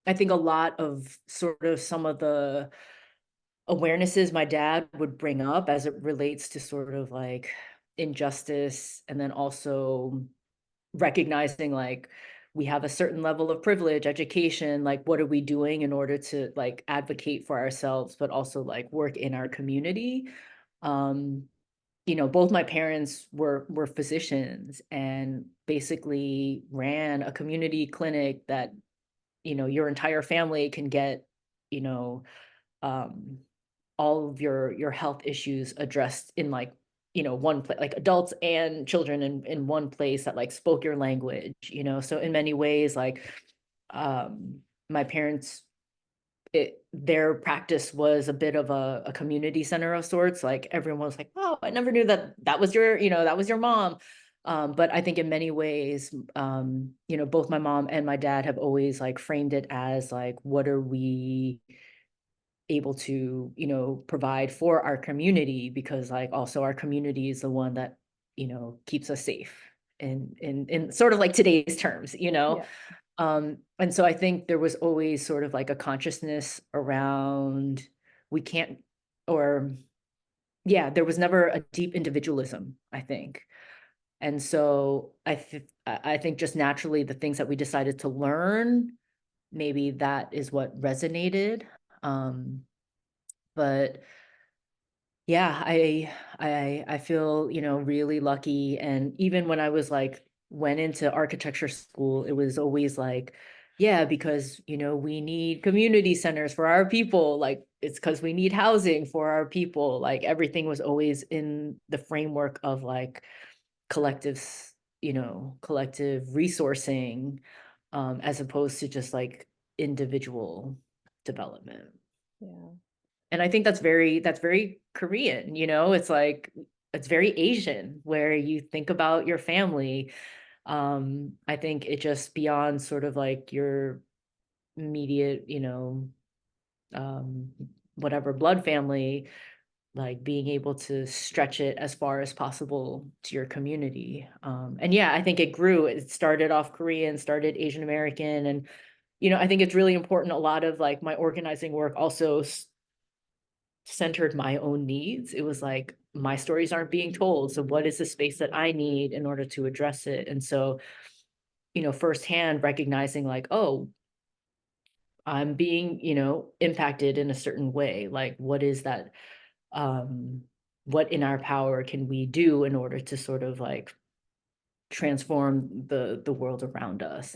I think a lot of sort of some of the awarenesses my dad would bring up as it relates to sort of like injustice, and then also recognizing like we have a certain level of privilege, education, like what are we doing in order to like advocate for ourselves, but also like work in our community. Um, both my parents were physicians and basically ran a community clinic that, your entire family can get, you know, um, all of your health issues addressed in like, one place, like adults and children in one place that like spoke your language, so in many ways like um my parents, their practice was a bit of a community center of sorts. Like everyone was like, oh, I never knew that was your, that was your mom. But I think in many ways, both my mom and my dad have always like framed it as like, what are we able to, provide for our community? Because like also our community is the one that, keeps us safe in sort of like today's terms, Yeah. and so I think there was always sort of like a consciousness around we can't, or yeah, there was never a deep individualism, I think. And so I think just naturally the things that we decided to learn, maybe that is what resonated. Um, but yeah, I feel, really lucky. And even when I was like went into architecture school, it was always like, yeah, because, we need community centers for our people. Like it's because we need housing for our people. Like everything was always in the framework of like collective, collective resourcing, as opposed to just like individual development. Yeah. And I think that's very Korean, it's like it's very Asian where you think about your family. I think it just beyond sort of like your immediate, um, whatever blood family, like being able to stretch it as far as possible to your community. And yeah, I think it grew. It started off Korean, started Asian American, and I think it's really important. A lot of like my organizing work also centered my own needs. It was like my stories aren't being told. So what is the space that I need in order to address it? And so, firsthand recognizing like, oh, I'm being, impacted in a certain way. Like what is that? Um, what in our power can we do in order to sort of like transform the world around us?